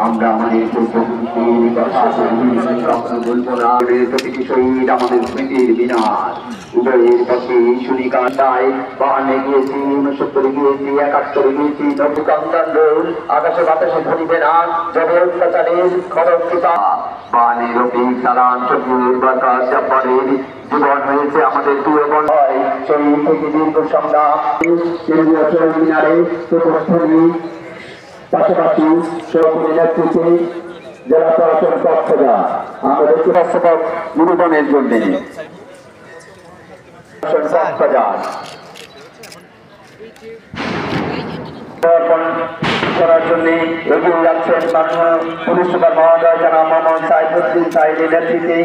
আমরা আমাদের পূর্বপুরুষের কথা বলবো না। প্রতিটি শহীদ আমাদের স্মৃতির বিনাশ। উদয়ের পথে শুনিকান্ডায় 52 গিয়েছি, 69 গিয়েছি, 71 গিয়েছি। নবকান্দার রোল আকাশে বাতাসে ধরিবে না, যাবে অত্যাচারের খড়ক কৃপা। বানের রফিক সালাম শফিউর বাতাস জব্বারের জীবন হয়েছে আমাদের প্রিয় বন। সেই থেকে দীর্ঘ সংগ্রাম মিনারে প্রথমে পাশাপাশি সরকারি নেতৃত্বে জেলা প্রশাসন কক্ষরা আমাদের বাস্তব নিবেদনের জন্য করার জন্য এগিয়ে যাচ্ছেন পুলিশ সুপার মহোদয় জনাব মোহাম্মদ সাইফুদ্দিন সাইদের নেতৃত্বে।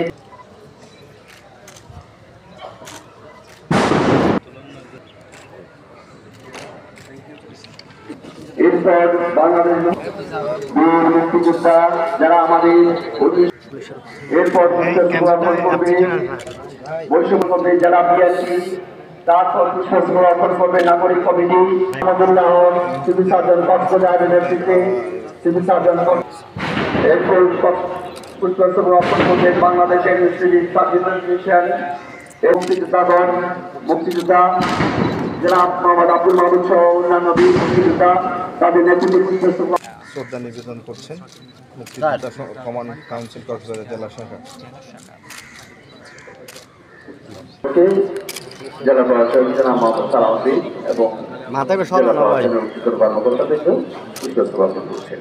এরপর বাংলাদেশ বীর মুক্তিযোদ্ধা যারা আমাদের এরপর বৈষম্য যারা বিএনপি, তারপর পুষ্পসমর্পণ করবে নাগরিক কমিটি সিভিল সার্জন কক্সবাজারের নেতৃত্বে সিভিল সার্জন। এরপর পুষ্পসমর্পণ করবেন বাংলাদেশের সিভিল সার্জন এবং মুক্তিযোদ্ধা জনাব মোহাম্মদ আব্দুল মাহমুদ সহ অন্যান্য বীর মুক্তিযোদ্ধা তাদের নেতৃত্বে শ্রদ্ধা নিবেদন করছেন মুক্তিযোদ্ধা কমান্ড কাউন্সিল কক্সবাজার জেলা শাখা। জেলা প্রশাসক জনাব মোহাম্মদ সালাউদ্দিন এবং কর্মকর্তাদেরকেও পুষ্পসমর্পণ করছেন।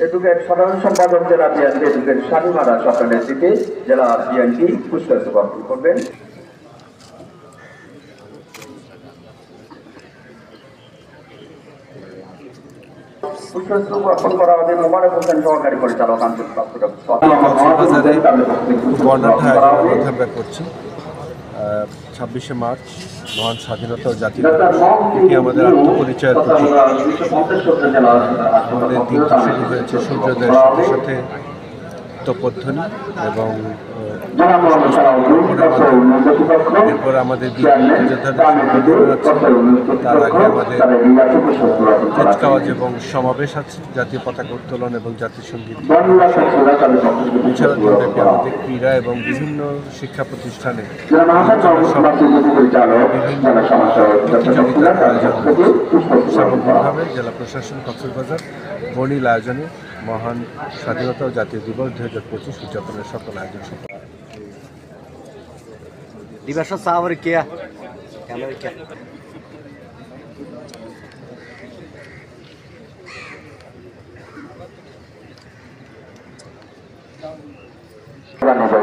এডুকেট সাধারণ সম্পাদক জেলা বিএনপি এডুকেট শামিমারা সরকার নেতৃত্বে জেলা বিএনপি পুষ্পসমর্পণ করবেন। সহকারী পরিচালক করছি 26শে মার্চ মহান স্বাধীনতা ও জাতীয় এটি আমাদের আত্মপরিচয়ের প্রতীক। আমাদের দিনটি শুরু হয়েছে সূর্যোদয়ের সাথে সাথে তপধ্বনি এবং এরপর আমাদের মুক্তিযোদ্ধাদের তার আগে আমাদের কুচকাওয়াজ এবং সমাবেশ আছে, জাতীয় পতাকা উত্তোলন এবং জাতীয় সঙ্গীত। এছাড়া দিনব্যাপী আমাদের ক্রীড়া এবং বিভিন্ন শিক্ষা প্রতিষ্ঠানে বিভিন্ন প্রতিযোগিতার আয়োজন সামগ্রিকভাবে জেলা প্রশাসন কক্সবাজার বর্ণিল আয়োজনে মহান স্বাধীনতা ও জাতীয় দিবস 2025 উদযাপনের সকল আয়োজন সফল। दिवस सावर किया कैमरा क्या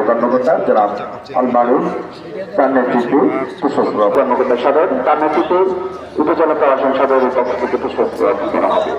কর্মকর্তা জনাব আল মারুফ তার নেতৃত্বে পুষ্পস্তবক কর্মকর্তা সাধারণ তার নেতৃত্বে উপজেলা প্রশাসন সাধারণের পক্ষ থেকে পুষ্পস্তবক করা হবে।